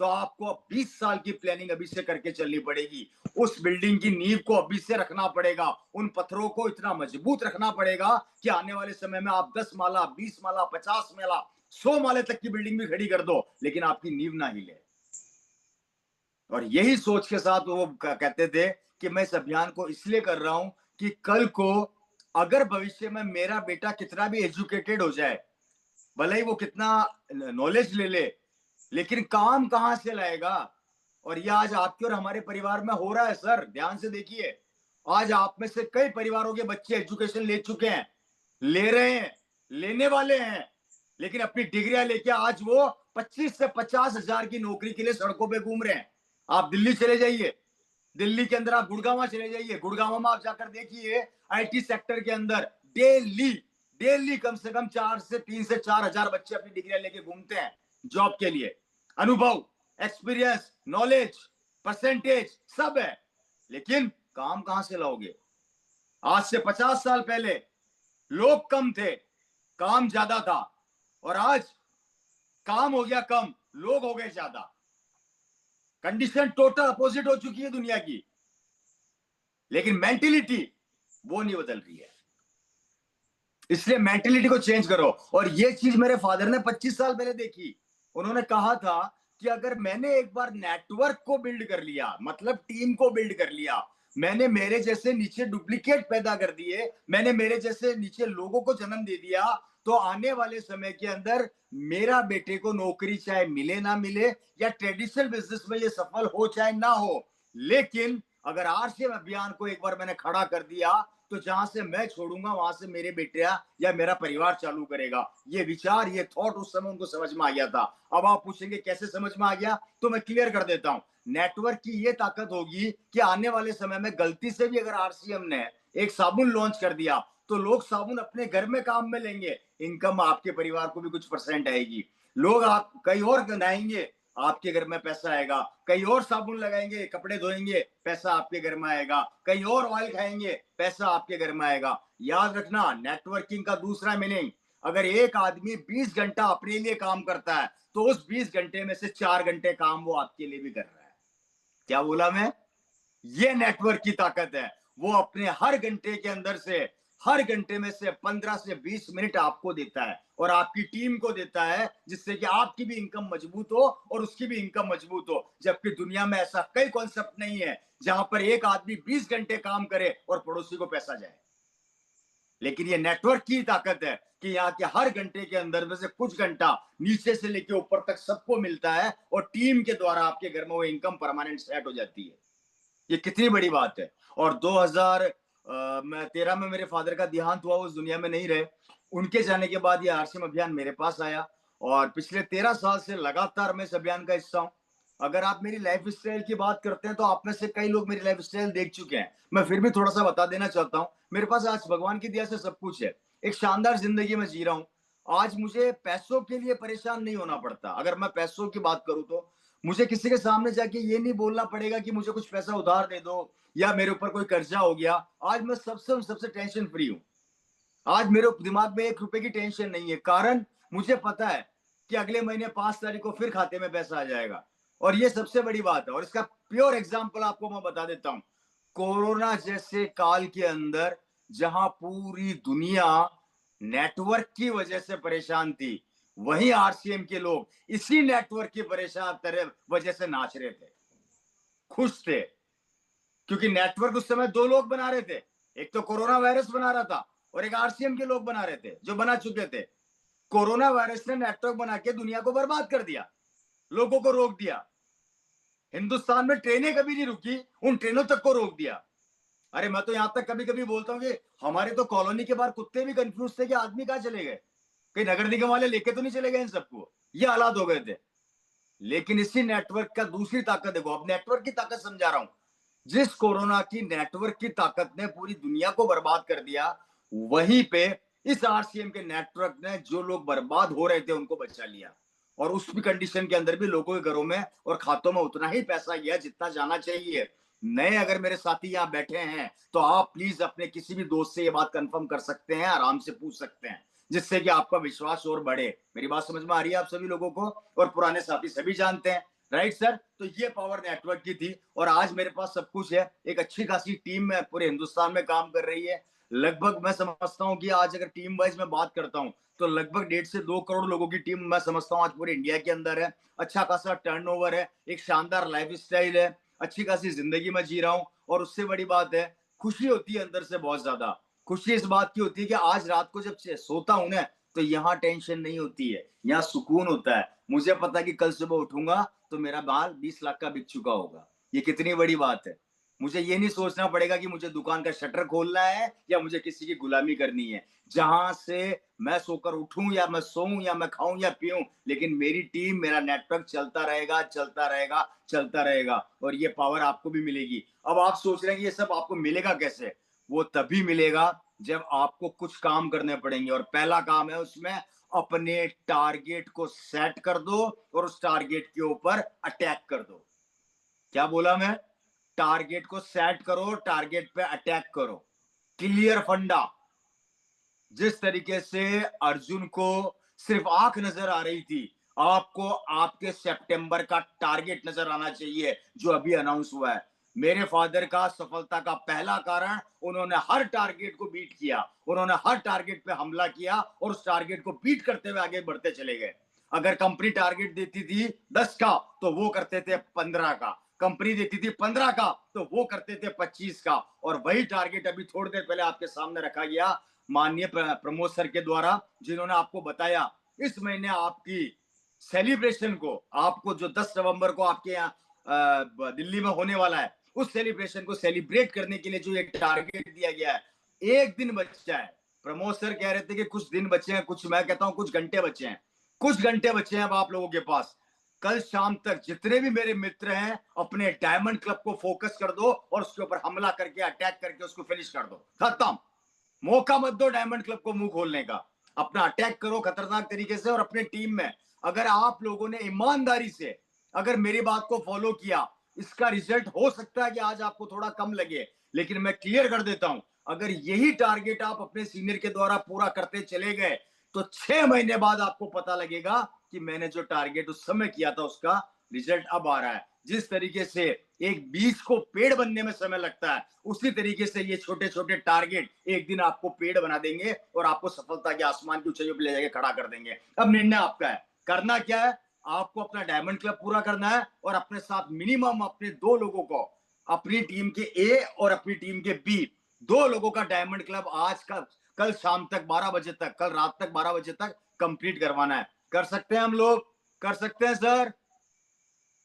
तो आपको 20 साल की प्लानिंग अभी से करके चलनी पड़ेगी। उस बिल्डिंग की नींव को अभी से रखना पड़ेगा, उन पत्थरों को इतना मजबूत रखना पड़ेगा कि आने वाले समय में आप 10 माला, 20 माला, 50 माला, 100 माले तक की बिल्डिंग भी खड़ी कर दो, लेकिन आपकी नींव ना हिले। और यही सोच के साथ वो कहते थे कि मैं इस अभियान को इसलिए कर रहा हूं कि कल को अगर भविष्य में मेरा बेटा कितना भी एजुकेटेड हो जाए, भले ही वो कितना नॉलेज ले ले, लेकिन काम कहां से लाएगा। और ये आज आपके और हमारे परिवार में हो रहा है सर, ध्यान से देखिए। आज आप में से कई परिवारों के बच्चे एजुकेशन ले चुके हैं, ले रहे हैं, लेने वाले हैं, लेकिन अपनी डिग्रियां लेके आज वो 25 से 50 हजार की नौकरी के लिए सड़कों पे घूम रहे हैं। आप दिल्ली चले जाइए, दिल्ली के अंदर आप गुड़गांव चले जाइए, गुड़गांव में आप जाकर देखिए आईटी सेक्टर के अंदर डेली डेली कम से कम 3 से 4 हजार बच्चे अपनी डिग्रियां लेके घूमते हैं जॉब के लिए। अनुभव, एक्सपीरियंस, नॉलेज, परसेंटेज सब है, लेकिन काम कहां से लाओगे। आज से 50 साल पहले लोग कम थे, काम ज्यादा था, और आज काम हो गया कम, लोग हो गए ज्यादा। कंडीशन टोटल अपोजिट हो चुकी है दुनिया की, लेकिन मेंटेलिटी वो नहीं बदल रही है। इसलिए मेंटेलिटी को चेंज करो। और ये चीज मेरे फादर ने 25 साल पहले देखी। उन्होंने कहा था कि अगर मैंने एक बार नेटवर्क को बिल्ड कर लिया, मतलब टीम को बिल्ड कर लिया, मैंने मेरे जैसे नीचे डुप्लीकेट पैदा कर दिए, मैंने मेरे जैसे नीचे लोगों को जन्म दे दिया, तो आने वाले समय के अंदर मेरा बेटे को नौकरी चाहे मिले ना मिले, या ट्रेडिशनल बिजनेस में ये सफल हो चाहे ना हो, लेकिन अगर आरसीएम अभियान को एक बार मैंने खड़ा कर दिया, तो जहां से मैं छोड़ूंगा वहां से मेरे बेटा या मेरा परिवार चालू करेगा। ये विचार, ये थॉट उस समय उनको समझ में आ गया था। अब आप पूछेंगे कैसे समझ में आ गया, तो मैं क्लियर कर देता हूं। नेटवर्क की ये ताकत होगी कि आने वाले समय में गलती से भी अगर आरसीएम ने एक साबुन लॉन्च कर दिया, तो लोग साबुन अपने घर में काम में लेंगे, इनकम आपके परिवार को भी कुछ परसेंट आएगी। लोग आप कहीं और नहाएंगे, आपके घर में पैसा आएगा। कहीं और साबुन लगाएंगे, कपड़े धोएंगे, पैसा आपके घर में आएगा। कहीं और ऑयल खाएंगे, पैसा आपके घर में आएगा। याद रखना, नेटवर्किंग का दूसरा मीनिंग, अगर एक आदमी 20 घंटा अपने लिए काम करता है, तो उस 20 घंटे में से 4 घंटे काम वो आपके लिए भी कर रहा है। क्या बोला मैं? ये नेटवर्क की ताकत है। वो अपने हर घंटे के अंदर से, हर घंटे में से 15 से 20 मिनट आपको देता है और आपकी टीम को देता है, जिससे कि आपकी भी इनकम मजबूत हो और उसकी भी इनकम मजबूत हो। जबकि दुनिया में ऐसा कई कॉन्सेप्ट नहीं है जहां पर एक आदमी 20 घंटे काम करे और पड़ोसी को पैसा जाए। लेकिन ये नेटवर्क की ताकत है कि यहाँ के हर घंटे के अंदर में से कुछ घंटा नीचे से लेके ऊपर तक सबको मिलता है, और टीम के द्वारा आपके घर में वो इनकम परमानेंट सेट हो जाती है। ये कितनी बड़ी बात है। और 2013 में मेरे फादर का देहांत हुआ, उस दुनिया में नहीं रहे। उनके जाने के बाद ये आरसीएम अभियान मेरे पास आया, और पिछले 13 साल से लगातार मैं इस अभियान का हिस्सा हूं। अगर आप मेरी लाइफ स्टाइल की बात करते हैं, तो आप में से कई लोग मेरी लाइफ स्टाइल देख चुके हैं। मैं फिर भी थोड़ा सा बता देना चाहता हूं। मेरे पास आज भगवान की दया से सब कुछ है, एक शानदार जिंदगी में जी रहा हूं। आज मुझे पैसों के लिए परेशान नहीं होना पड़ता। अगर मैं पैसों की बात करूं, तो मुझे किसी के सामने जाके ये नहीं बोलना पड़ेगा कि मुझे कुछ पैसा उधार दे दो, या मेरे ऊपर कोई कर्जा हो गया। आज मैं सबसे टेंशन फ्री हूं। आज मेरे दिमाग में 1 रुपए की टेंशन नहीं है, कारण मुझे पता है कि अगले महीने 5 तारीख को फिर खाते में पैसा आ जाएगा। और ये सबसे बड़ी बात है। और इसका प्योर एग्जाम्पल आपको मैं बता देता हूं। कोरोना जैसे काल के अंदर, जहां पूरी दुनिया नेटवर्क की वजह से परेशान थी, वहीं आरसीएम के लोग इसी नेटवर्क की परेशान तरह वजह से नाच रहे थे, खुश थे। क्योंकि नेटवर्क उस समय 2 लोग बना रहे थे, एक तो कोरोना वायरस बना रहा था, और एक आरसीएम के लोग बना रहे थे जो बना चुके थे। कोरोना वायरस ने नेटवर्क बना के दुनिया को बर्बाद कर दिया, लोगों को रोक दिया। हिंदुस्तान में ट्रेनें कभी नहीं रुकी, उन ट्रेनों तक को रोक दिया। अरे मैं तो यहां तक कभी कभी बोलता हूँ कि हमारे तो कॉलोनी के बाहर कुत्ते भी कंफ्यूज थे कि आदमी कहां चले गए, कहीं नगर निगम वाले लेके तो नहीं चले गए इन सबको। ये हालात हो गए थे। लेकिन इसी नेटवर्क का दूसरी ताकत देखो, अब नेटवर्क की ताकत समझा रहा हूं। जिस कोरोना की नेटवर्क की ताकत ने पूरी दुनिया को बर्बाद कर दिया, वहीं पे इस आरसीएम के नेटवर्क ने जो लोग बर्बाद हो रहे थे उनको बचा लिया। और उस भी कंडीशन के अंदर भी लोगों के घरों में और खातों में उतना ही पैसा गया जितना जाना चाहिए। नए अगर मेरे साथी यहाँ बैठे हैं, तो आप प्लीज अपने किसी भी दोस्त से ये बात कंफर्म कर सकते हैं, आराम से पूछ सकते हैं, जिससे कि आपका विश्वास और बढ़े। मेरी बात समझ में आ रही है आप सभी लोगों को? और पुराने साथी सभी जानते हैं, राइट सर। तो ये पावर नेटवर्क की थी और आज मेरे पास सब कुछ है, एक अच्छी खासी टीम है पूरे हिंदुस्तान में काम कर रही है। लगभग मैं समझता हूँ कि आज अगर टीम वाइज मैं बात करता हूँ तो लगभग 1.5 से 2 करोड़ लोगों की टीम मैं समझता हूँ आज पूरे इंडिया के अंदर है। अच्छा खासा टर्नओवर है, एक शानदार लाइफ स्टाइल है, अच्छी खासी जिंदगी में जी रहा हूँ। और उससे बड़ी बात है, खुशी होती है अंदर से बहुत ज्यादा। खुशी इस बात की होती है कि आज रात को जब सोता हूं ना, तो यहाँ टेंशन नहीं होती है, यहाँ सुकून होता है। मुझे पता है कि कल सुबह उठूंगा तो मेरा माल 20 लाख का बिक चुका होगा। ये कितनी बड़ी बात है। मुझे ये नहीं सोचना पड़ेगा कि मुझे दुकान का शटर खोलना है या मुझे किसी की गुलामी करनी है। जहां से मैं सोकर उठूं या मैं सोऊं या मैं खाऊं या पीऊं, लेकिन मेरी टीम, मेरा नेटवर्क चलता रहेगा, चलता रहेगा, चलता रहेगा। और ये पावर आपको भी मिलेगी। अब आप सोच रहे हैं कि ये सब आपको मिलेगा कैसे? वो तभी मिलेगा जब आपको कुछ काम करने पड़ेंगे। और पहला काम है उसमें, अपने टारगेट को सेट कर दो और उस टारगेट के ऊपर अटैक कर दो। क्या बोला मैं? टारगेट को सेट करो, टारगेट पे अटैक करो। क्लियर फंडा। जिस तरीके से अर्जुन को सिर्फ आंख नजर आ रही थी, आपको आपके सितंबर का टारगेट नजर आना चाहिए जो अभी अनाउंस हुआ है। मेरे फादर का सफलता का पहला कारण, उन्होंने हर टारगेट को बीट किया, उन्होंने हर टारगेट पे हमला किया और उस टारगेट को बीट करते हुए आगे बढ़ते चले गए। अगर कंपनी टारगेट देती थी 10 का तो वो करते थे 15 का, कंपनी देती थी 15 का तो वो करते थे 25 का। और वही टारगेट अभी थोड़ी देर पहले आपके सामने रखा गया माननीय प्रमोद सर के द्वारा, जिन्होंने आपको बताया इस महीने आपकी सेलिब्रेशन को, आपको जो 10 नवंबर को आपके यहाँ दिल्ली में होने वाला है, उस सेलिब्रेशन को सेलिब्रेट करने के लिए जो एक टारगेट दिया गया है, एक दिन बचा है। प्रमोद सर कह रहे थे कि कुछ दिन बचे हैं, कुछ मैं कहता हूं कुछ घंटे बचे हैं, कुछ घंटे बचे हैं अब आप लोगों के पास। कल शाम तक जितने भी मेरे मित्र हैं, अपने डायमंड क्लब को फोकस कर दो और उसके ऊपर हमला करके, अटैक करके उसको फिनिश कर दो। खत्म। मौका मत दो डायमंड क्लब को मुंह खोलने का। अपना अटैक करो खतरनाक तरीके से। और अपने टीम में अगर आप लोगों ने ईमानदारी से अगर मेरी बात को फॉलो किया, इसका रिजल्ट हो सकता है कि आज आपको थोड़ा कम लगे, लेकिन मैं क्लियर कर देता हूं, अगर यही टारगेट आप अपने सीनियर के द्वारा पूरा करते चले गए तो 6 महीने बाद आपको पता लगेगा कि मैंने जो टारगेट उस समय किया था उसका रिजल्ट अब आ रहा है। जिस तरीके से एक बीज को पेड़ बनने में समय लगता है, उसी तरीके से ये छोटे छोटे टारगेट एक दिन आपको पेड़ बना देंगे और आपको सफलता के आसमान की ऊंचाइयों पर ले जाके खड़ा कर देंगे। अब निर्णय आपका है, करना क्या है? आपको अपना डायमंड क्लब पूरा करना है और अपने साथ मिनिमम अपने 2 लोगों को, अपनी टीम के ए और अपनी टीम के बी, 2 लोगों का डायमंड क्लब आज का कल शाम तक 12 बजे तक, कल रात तक 12 बजे तक कंप्लीट करवाना है। कर सकते हैं हम लोग? कर सकते हैं सर?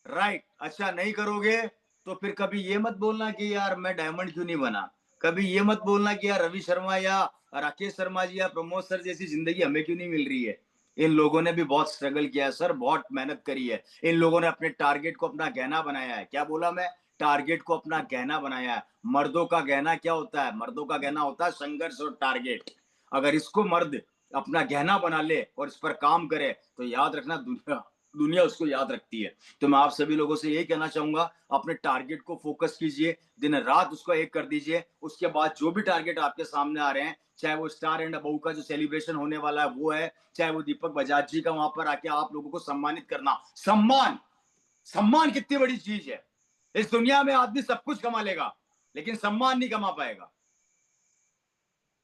राइट। अच्छा, नहीं करोगे तो फिर कभी ये मत बोलना कि यार मैं डायमंड क्यों नहीं बना। कभी ये मत बोलना कि यार रवि शर्मा या राकेश शर्मा जी या प्रमोद सर जैसी जिंदगी हमें क्यों नहीं मिल रही है। इन लोगों ने भी बहुत स्ट्रगल किया है सर, बहुत मेहनत करी है। इन लोगों ने अपने टारगेट को अपना गहना बनाया है। क्या बोला मैं? टारगेट को अपना गहना बनाया है। मर्दों का गहना क्या होता है? मर्दों का गहना होता है संघर्ष और टारगेट। अगर इसको मर्द अपना गहना बना ले और इस पर काम करे तो याद रखना, दुनिया दुनिया उसको याद रखती है। तो मैं आप सभी लोगों से यही कहना चाहूंगा, अपने टारगेट को फोकस कीजिए, दिन रात उसको एक कर दीजिए। उसके बाद जो भी टारगेट आपके सामने आ रहे हैं, चाहे वो स्टार एंड अबव का जो सेलिब्रेशन होने वाला है वो है, चाहे वो दीपक बजाज जी का वहां पर आके आप लोगों को सम्मानित करना। सम्मान, सम्मान कितनी बड़ी चीज है। इस दुनिया में आदमी सब कुछ कमा लेगा लेकिन सम्मान नहीं कमा पाएगा।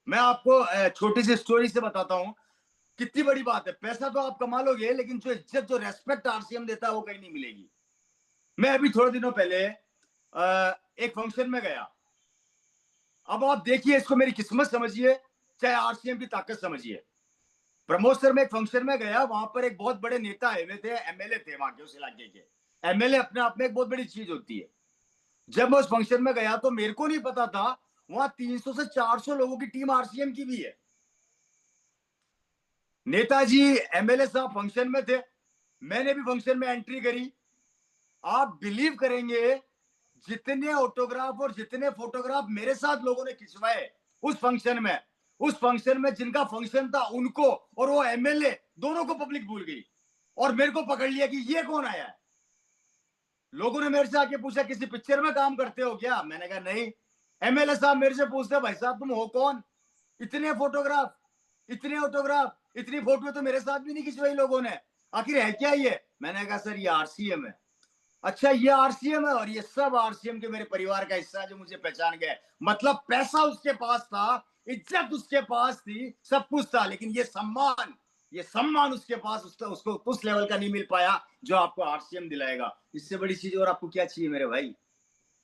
मैं आपको छोटी सी स्टोरी से बताता हूं, कितनी बड़ी बात है। पैसा तो आप कमा लोगे लेकिन जो इज्जत, जो रेस्पेक्ट आरसीएम देता है वो कहीं नहीं मिलेगी। मैं अभी थोड़े दिनों पहले एक फंक्शन में गया। अब आप देखिए, इसको मेरी किस्मत समझिए चाहे आरसीएम की ताकत समझिए। प्रमोद सर में एक फंक्शन में गया, वहां पर एक बहुत बड़े नेता आए हुए थे, एमएलए थे वहां के, उस इलाके के। एमएलए अपने आप में एक बहुत बड़ी चीज होती है। जब मैं उस फंक्शन में गया तो मेरे को नहीं पता था वहां 300 से 400 लोगों की टीम आरसीएम की भी है। नेताजी, एमएलए साहब फंक्शन में थे, मैंने भी फंक्शन में एंट्री करी। आप बिलीव करेंगे, जितने ऑटोग्राफ और जितने फोटोग्राफ मेरे साथ लोगों ने खिंचवाए उस फंक्शन में, जिनका फंक्शन था उनको और वो एमएलए दोनों को पब्लिक भूल गई और मेरे को पकड़ लिया कि ये कौन आया है। लोगों ने मेरे से आके पूछा किसी पिक्चर में काम करते हो क्या? मैंने कहा नहीं। एमएलए साहब मेरे से पूछते, भाई साहब तुम हो कौन? इतने फोटोग्राफ, इतने ऑटोग्राफ, इतनी फोटो तो मेरे साथ भी नहीं खिंचवाई लोगों ने, आखिर है क्या ये? मैंने कहा सर ये आरसीएम है। अच्छा ये आरसीएम है और ये सब आरसीएम के मेरे परिवार का हिस्सा है जो मुझे पहचान गए। मतलब पैसा उसके पास था, इज्जत उसके पास थी, सब कुछ था, लेकिन ये सम्मान उसके पास उसको उस लेवल का नहीं मिल पाया जो आपको आरसीएम दिलाएगा। इससे बड़ी चीज और आपको क्या चाहिए मेरे भाई?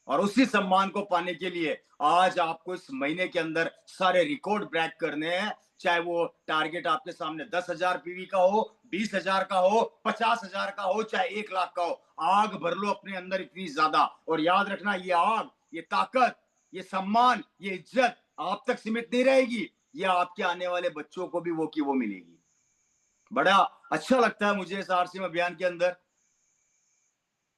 और उसी सम्मान को पाने के लिए आज आपको इस महीने के अंदर सारे रिकॉर्ड ब्रेक करने हैं। चाहे वो टारगेट आपके सामने 10,000 पीवी का हो, 20,000 का हो, 50,000 का हो, चाहे 1 लाख का हो, आग भर लो अपने अंदर इतनी ज्यादा। और याद रखना, ये आग, ये ताकत, ये सम्मान, ये इज्जत आप तक सीमित नहीं रहेगी, ये आपके आने वाले बच्चों को भी वो की वो मिलेगी। बड़ा अच्छा लगता है मुझे इस आरसीएम अभियान के अंदर।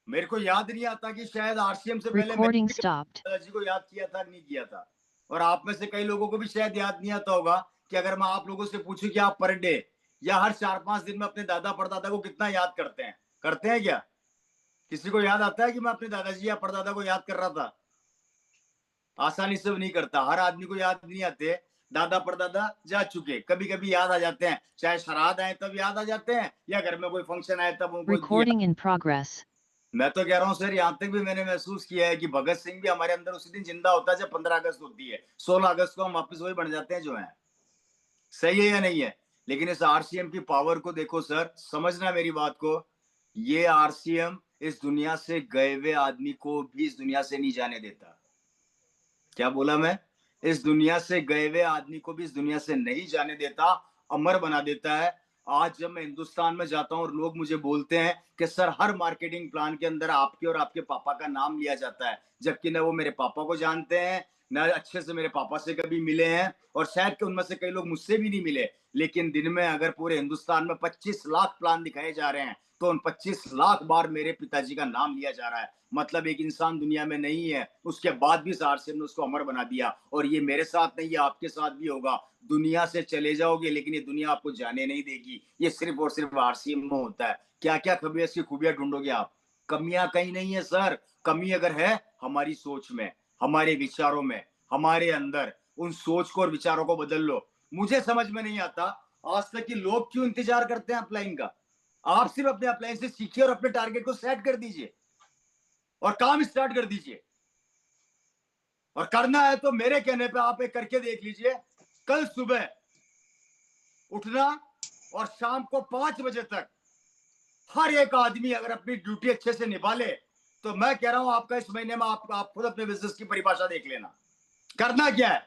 मेरे को याद नहीं आता कि शायद आरसीएम से पहले Recording मैंने stopped. दादाजी को याद किया था कि नहीं किया था। और आप में से कई लोगों को भी शायद याद नहीं आता होगा कि अगर मैं आप लोगों से पूछूं कि आप पर डे या हर 4-5 दिन में अपने दादा परदादा को कितना याद करते हैं क्या? किसी को याद आता है कि मैं अपने दादाजी या परदादा को याद कर रहा था? आसानी से नहीं करता, हर आदमी को याद नहीं आते। दादा परदादा जा चुके, कभी कभी याद आ जाते हैं, चाहे श्राद्ध आए तब याद आ जाते हैं या घर में कोई फंक्शन आए तब उनको Recording in progress. मैं तो कह रहा हूँ सर, यहाँ तक भी मैंने महसूस किया है कि भगत सिंह भी हमारे अंदर उसी दिन जिंदा होता है जब 15 अगस्त होती है। 16 अगस्त को हम वापस वही बन जाते हैं जो है। सही है या नहीं है? लेकिन इस आरसीएम की पावर को देखो सर, समझना मेरी बात को। ये आरसीएम इस दुनिया से गए हुए आदमी को भी इस दुनिया से नहीं जाने देता। क्या बोला मैं? इस दुनिया से गए हुए आदमी को भी इस दुनिया से नहीं जाने देता, अमर बना देता है। आज जब मैं हिंदुस्तान में जाता हूँ और लोग मुझे बोलते हैं कि सर हर मार्केटिंग प्लान के अंदर आपके और आपके पापा का नाम लिया जाता है, जबकि न वो मेरे पापा को जानते हैं, न अच्छे से मेरे पापा से कभी मिले हैं, और शायद कि उनमें से कई लोग मुझसे भी नहीं मिले। लेकिन दिन में अगर पूरे हिंदुस्तान में 25 लाख प्लान दिखाए जा रहे हैं तो उन 25 लाख बार मेरे पिताजी का नाम लिया जा रहा है। मतलब एक इंसान दुनिया में नहीं है, उसके बाद भी इस आरसीएम ने उसको अमर बना दिया। और ये मेरे साथ नहीं, ये आपके साथ भी होगा। दुनिया से चले जाओगे लेकिन ये दुनिया आपको जाने नहीं देगी। ये सिर्फ और सिर्फ आरसीएम में होता है। क्या क्या कभी इसकी खूबियां ढूंढोगे आप? कमियां कहीं नहीं है सर। कमी अगर है हमारी सोच में, हमारे विचारों में, हमारे अंदर, उन सोच को और विचारों को बदल लो। मुझे समझ में नहीं आता आज तक कि लोग क्यों इंतजार करते हैं अपलाइन का। आप सिर्फ अपने अपलाइन से सीखिए और अपने टारगेट को सेट कर दीजिए और काम स्टार्ट कर दीजिए। और करना है तो मेरे कहने पे आप एक करके देख लीजिए। कल सुबह उठना और शाम को 5 बजे तक हर एक आदमी अगर अपनी ड्यूटी अच्छे से निभा ले तो मैं कह रहा हूं आपका इस महीने में आप खुद अपने बिजनेस की परिभाषा देख लेना। करना क्या है?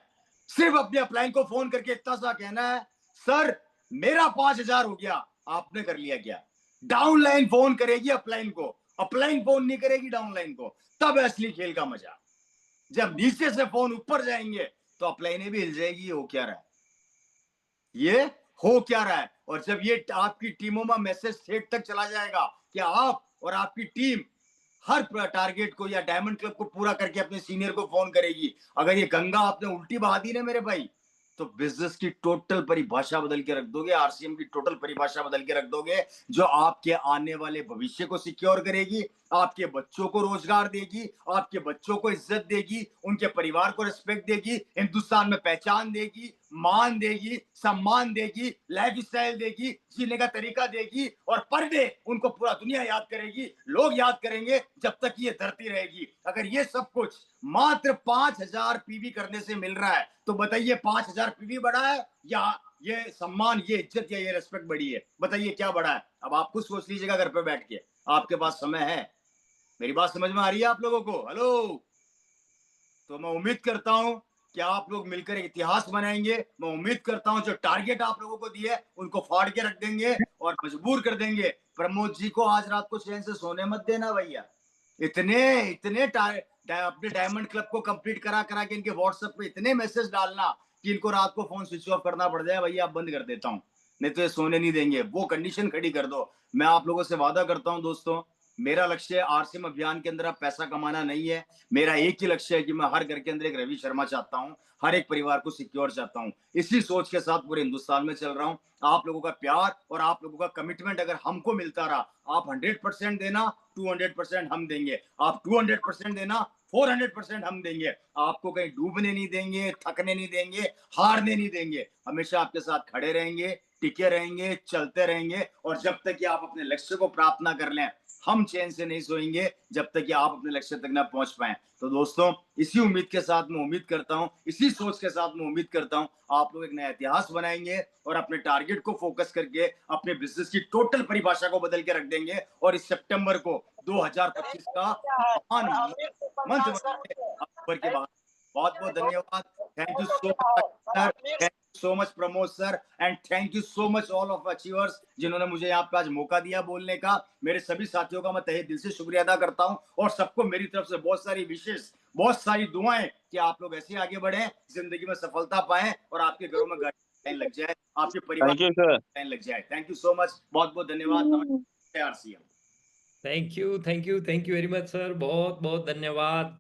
सिर्फ अपने अपलाइन को फोन करके इतना सा कहना है, सर मेरा 5,000 हो गया। आपने कर लिया क्या? डाउनलाइन फोन करेगी अपलाइन को, अपलाइन फोन नहीं करेगी डाउनलाइन को। तब असली खेल का मजा। जब नीचे से फोन ऊपर जाएंगे तो अपलाइने भी हिल जाएगी। ये हो क्या रहा है? ये हो क्या रहा है? और जब ये आपकी टीमों में मैसेज सेट तक चला जाएगा कि आप और आपकी टीम हर टारगेट को या डायमंड क्लब को पूरा करके अपने सीनियर को फोन करेगी, अगर ये गंगा आपने उल्टी बहा दी ना मेरे भाई, तो बिजनेस की टोटल परिभाषा बदल के रख दोगे, आरसीएम की टोटल परिभाषा बदल के रख दोगे, जो आपके आने वाले भविष्य को सिक्योर करेगी, आपके बच्चों को रोजगार देगी, आपके बच्चों को इज्जत देगी, उनके परिवार को रिस्पेक्ट देगी, हिंदुस्तान में पहचान देगी, मान देगी, सम्मान देगी, लाइफ स्टाइल देगी, जीने का तरीका देगी। और पर डे उनको पूरा दुनिया याद करेगी, लोग याद करेंगे जब तक ये धरती रहेगी। अगर ये सब कुछ मात्र 5,000 पीवी करने से मिल रहा है तो बताइए 5,000 पीवी बड़ा है या ये सम्मान, ये इज्जत या ये रिस्पेक्ट बड़ी है? बताइए क्या बड़ा है? अब आप खुद सोच लीजिएगा घर पे बैठ के। आपके पास समय है। मेरी बात समझ में आ रही है आप लोगों को? हेलो। तो मैं उम्मीद करता हूं कि आप लोग मिलकर एक इतिहास बनाएंगे। मैं उम्मीद करता हूं जो टारगेट आप लोगों को दिए उनको फाड़ के रख देंगे और मजबूर कर देंगे। प्रमोद जी को आज रात को चैन से सोने मत देना भैया। इतने इतने अपने डायमंड क्लब को कंप्लीट करा करा के इनके व्हाट्सएप पे इतने मैसेज डालना कि इनको रात को फोन स्विच ऑफ करना पड़ जाए। भैया आप बंद कर देता हूँ, नहीं तो ये सोने नहीं देंगे। वो कंडीशन खड़ी कर दो। मैं आप लोगों से वादा करता हूँ दोस्तों, मेरा लक्ष्य आरसीएम अभियान के अंदर अब पैसा कमाना नहीं है। मेरा एक ही लक्ष्य है कि मैं हर घर के अंदर एक रवि शर्मा चाहता हूँ, हर एक परिवार को सिक्योर चाहता हूँ। इसी सोच के साथ पूरे हिंदुस्तान में चल रहा हूँ। आप लोगों का प्यार और आप लोगों का कमिटमेंट अगर हमको मिलता रहा, आप 100% देना, 200% हम देंगे। आप 200% देना, 400% हम देंगे। आपको कहीं डूबने नहीं देंगे, थकने नहीं देंगे, हारने नहीं देंगे। हमेशा आपके साथ खड़े रहेंगे, टिके रहेंगे, चलते रहेंगे। और जब तक कि आप अपने लक्ष्य को प्राप्त ना कर लें, हम चैन से नहीं सोएंगे जब तक कि आप अपने लक्ष्य तक ना पहुंच पाए। तो दोस्तों, इसी उम्मीद के साथ मैं उम्मीद करता हूं, इसी सोच के साथ मैं उम्मीद करता हूं, आप लोग एक नया इतिहास बनाएंगे और अपने टारगेट को फोकस करके अपने बिजनेस की टोटल परिभाषा को बदल के रख देंगे और इस सितंबर को 2025 का महान मंथ बन के अक्टूबर के बाद। बहुत बहुत धन्यवाद। Thank you so much sir, thank you so much Pramod sir, and thank you so much all of achievers जिन्होंने मुझे यहाँ पे आज मौका दिया बोलने का। मेरे सभी साथियों का मैं तहे दिल से शुक्रिया अदा करता हूँ और सबको मेरी तरफ से बहुत सारी विशेष, बहुत सारी दुआएं कि आप लोग ऐसे आगे बढ़े, जिंदगी में सफलता पाएं और आपके घरों में गाड़ी लग जाए, आपके परिवार थैंक यू सर। लग जाए। थैंक यू सो मच, बहुत बहुत धन्यवाद। नमस्ते, RCM. Thank you very much sir, बहुत बहुत धन्यवाद।